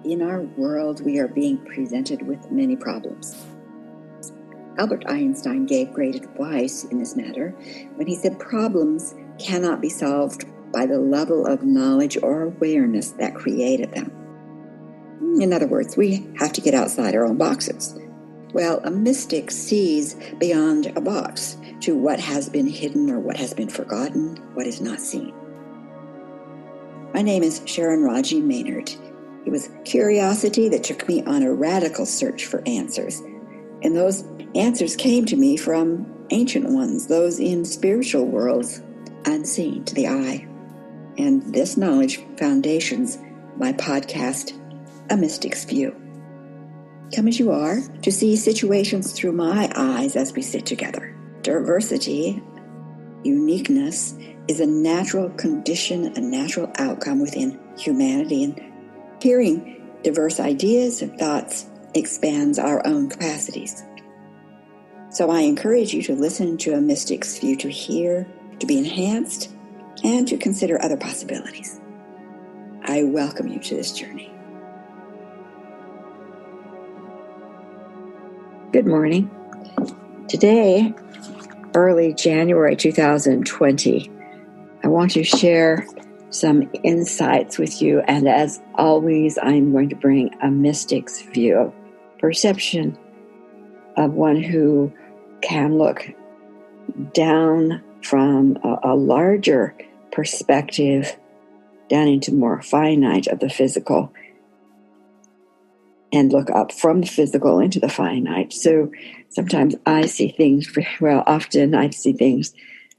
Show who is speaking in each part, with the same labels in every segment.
Speaker 1: In our world, we are being presented with many problems. Albert Einstein gave great advice in this matter when he said problems cannot be solved by the level of knowledge or awareness that created them. In other words, we have to get outside our own boxes. Well, a mystic sees beyond a box to what has been hidden or what has been forgotten, what is not seen. My name is Sharon Riegie Maynard. It was curiosity that took me on a radical search for answers. And those answers came to me from ancient ones, those in spiritual worlds, unseen to the eye. And this knowledge foundations my podcast, A Mystic's View. Come as you are to see situations through my eyes as we sit together. Diversity, uniqueness, is a natural condition, a natural outcome within humanity, and hearing diverse ideas and thoughts expands our own capacities. So I encourage you to listen to A Mystic's View, to hear, to be enhanced, and to consider other possibilities. I welcome you to this journey. Good morning. Today, early January 2020, I want to share some insights with you, and as always, I'm going to bring a mystic's view of perception of one who can look down from a larger perspective down into more finite of the physical and look up from the physical into the finite. So sometimes I see things, often I see things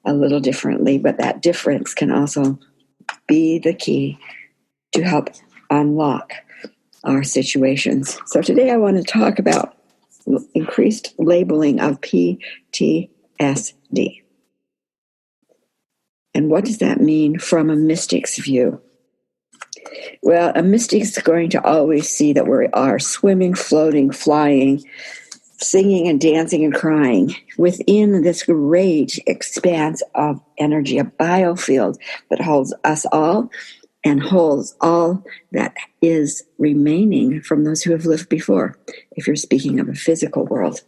Speaker 1: a little differently, but that difference can also be the key to help unlock our situations. So today I want to talk about increased labeling of PTSD. And what does that mean from a mystic's view? Well, a mystic's going to always see that we are swimming, floating, flying, singing and dancing and crying within this great expanse of energy, a biofield that holds us all and holds all that is remaining from those who have lived before, if you're speaking of a physical world.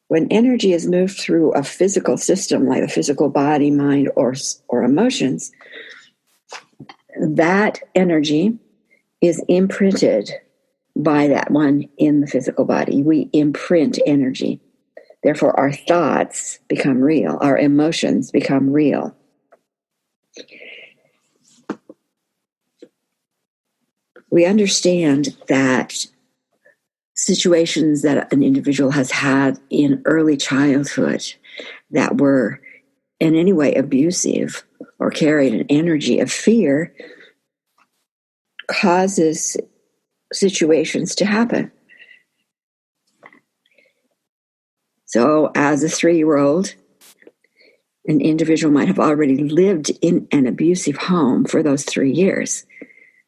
Speaker 1: When energy is moved through a physical system, like a physical body, mind, or emotions, that energy is imprinted by that one in the physical body. We imprint energy. Therefore, our thoughts become real. Our emotions become real. We understand that situations that an individual has had in early childhood that were in any way abusive or carried an energy of fear causes situations to happen. So as a 3-year-old, an individual might have already lived in an abusive home for those 3 years,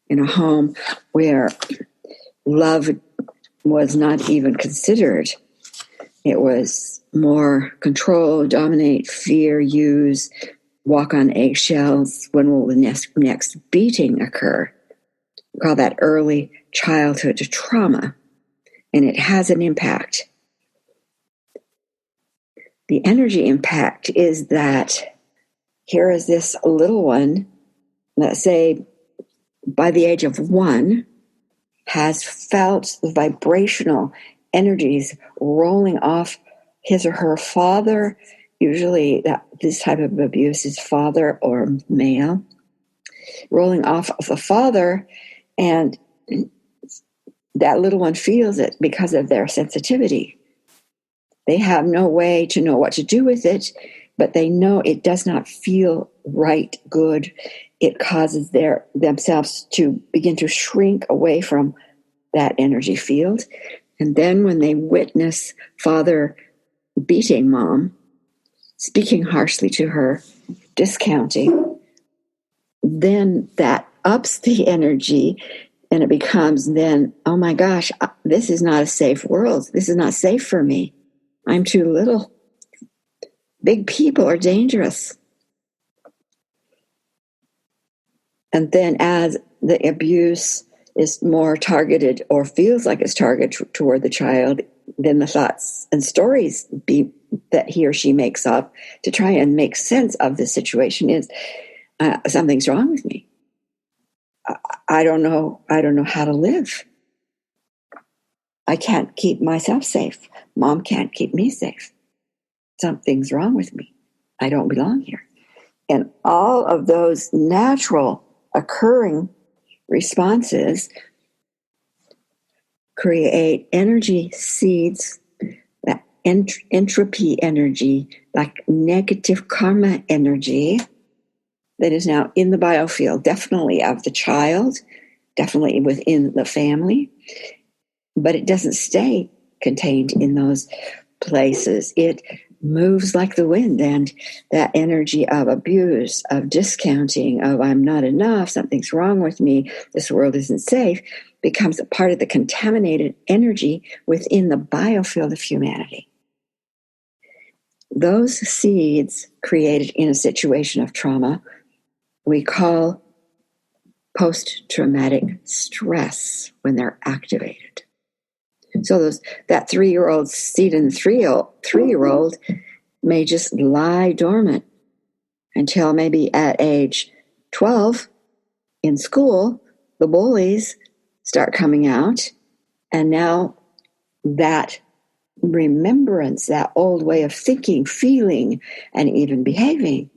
Speaker 1: in a home where love was not even considered. It was more control, dominate, fear, use, walk on eggshells. When will the next beating occur? We call that early childhood trauma, and it has an impact. The energy impact is that here is this little one, let's say by the age of 1, has felt the vibrational energies rolling off his or her father. Usually this type of abuse is father or male, rolling off of the father, and that little one feels it because of their sensitivity. They have no way to know what to do with it, but they know it does not feel right, good. It causes themselves to begin to shrink away from that energy field. And then when they witness father beating mom, speaking harshly to her, discounting, then that ups the energy, and it becomes then, oh my gosh, this is not a safe world. This is not safe for me. I'm too little. Big people are dangerous. And then as the abuse is more targeted or feels like it's targeted toward the child than the thoughts and stories that he or she makes up to try and make sense of the situation is something's wrong with me. I don't know how to live. I can't keep myself safe. Mom can't keep me safe. Something's wrong with me. I don't belong here. And all of those natural occurring responses create energy seeds, that entropy energy, like negative karma energy that is now in the biofield, definitely of the child, definitely within the family, but it doesn't stay contained in those places. It moves like the wind, and that energy of abuse, of discounting, of I'm not enough, something's wrong with me, this world isn't safe, becomes a part of the contaminated energy within the biofield of humanity. Those seeds created in a situation of trauma we call post-traumatic stress when they're activated. So that 3-year-old seed in the 3-year-old may just lie dormant until maybe at age 12 in school, the bullies start coming out, and now that remembrance, that old way of thinking, feeling, and even behaving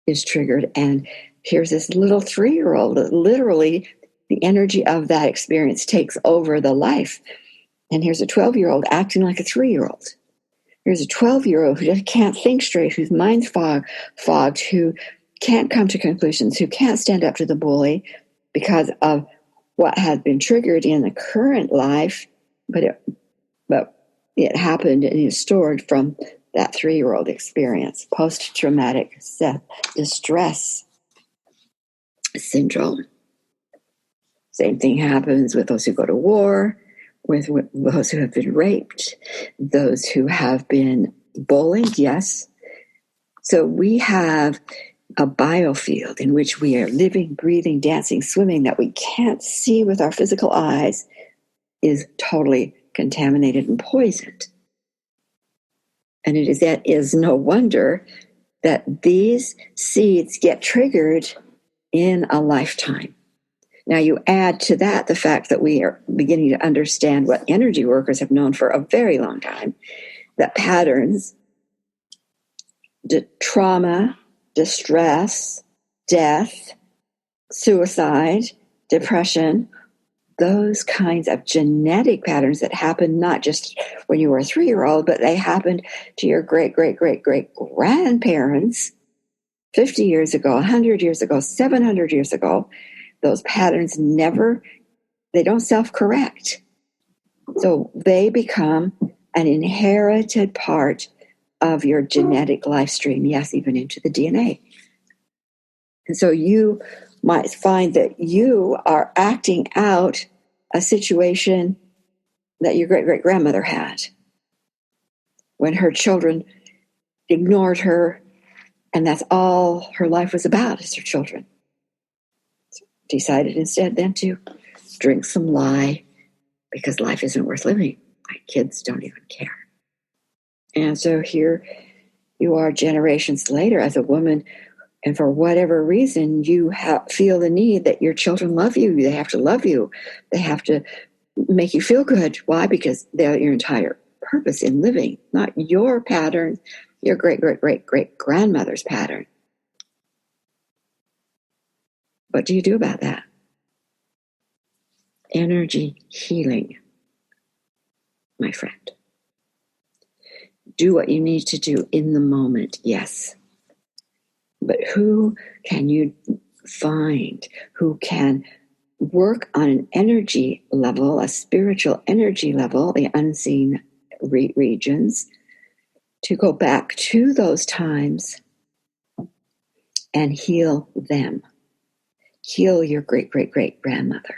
Speaker 1: is triggered. And here's this little 3-year-old that literally the energy of that experience takes over the life. And here's a 12-year-old acting like a 3-year-old. Here's a 12-year-old who just can't think straight, whose mind's fogged, who can't come to conclusions, who can't stand up to the bully because of what has been triggered in the current life, but it happened and is stored from that 3-year-old experience, post-traumatic distress syndrome. Same thing happens with those who go to war, with those who have been raped, those who have been bullied, yes. So we have a biofield in which we are living, breathing, dancing, swimming that we can't see with our physical eyes is totally contaminated and poisoned. And that is no wonder that these seeds get triggered in a lifetime. Now you add to that the fact that we are beginning to understand what energy workers have known for a very long time, that patterns, trauma, distress, death, suicide, depression, those kinds of genetic patterns that happen not just when you were a 3-year-old, but they happened to your great-great-great-great-grandparents 50 years ago, 100 years ago, 700 years ago. Those patterns they don't self-correct. So they become an inherited part of your genetic life stream, yes, even into the DNA. And so you might find that you are acting out a situation that your great-great-grandmother had when her children ignored her, and that's all her life was about, is her children. So decided instead then to drink some lye because life isn't worth living. My kids don't even care. And so here you are generations later as a woman, and for whatever reason, you feel the need that your children love you. They have to love you. They have to make you feel good. Why? Because they're your entire purpose in living, not your pattern, your great-great-great-great-grandmother's pattern. What do you do about that? Energy healing, my friend. Do what you need to do in the moment, yes. But who can you find who can work on an energy level, a spiritual energy level, the unseen regions, to go back to those times and heal them? Heal your great-great-great-grandmother,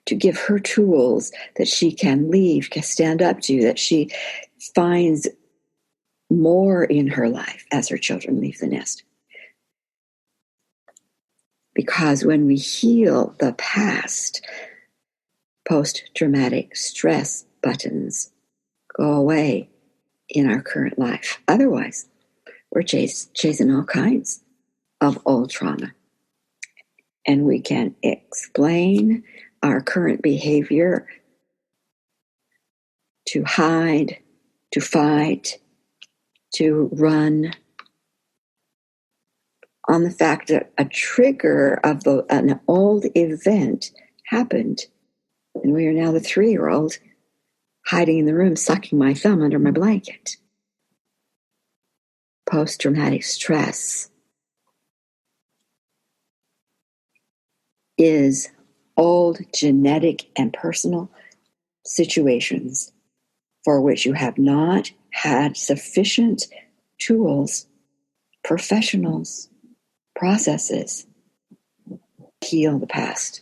Speaker 1: to give her tools that she can leave, can stand up to, that she finds more in her life as her children leave the nest. Because when we heal the past, post-traumatic stress buttons go away in our current life. Otherwise, we're chasing all kinds of old trauma. And we can explain our current behavior to hide, to fight, to run on the fact that a trigger of an old event happened. And we are now the 3-year-old hiding in the room, sucking my thumb under my blanket. Post-traumatic stress is old genetic and personal situations for which you have not had sufficient tools, professionals, processes to heal the past.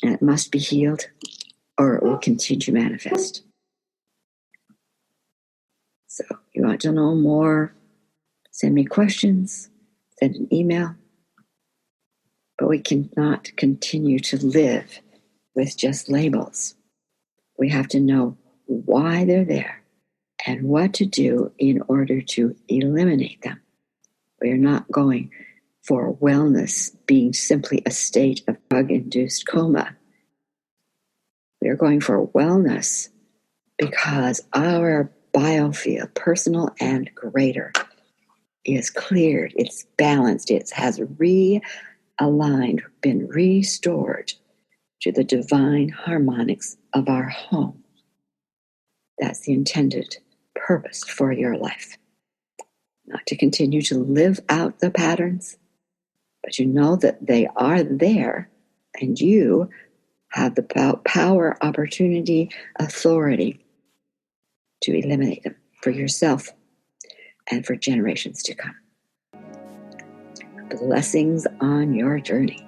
Speaker 1: And it must be healed or it will continue to manifest. So you want to know more, send me questions, send an email. But we cannot continue to live with just labels. We have to know why they're there and what to do in order to eliminate them. We are not going for wellness being simply a state of drug-induced coma. We are going for wellness because our biofield, personal and greater, is cleared, it's balanced, it has realigned, been restored to the divine harmonics of our home. That's the intended purpose for your life. Not to continue to live out the patterns, but you know that they are there and you have the power, opportunity, authority to eliminate them for yourself and for generations to come. Blessings on your journey.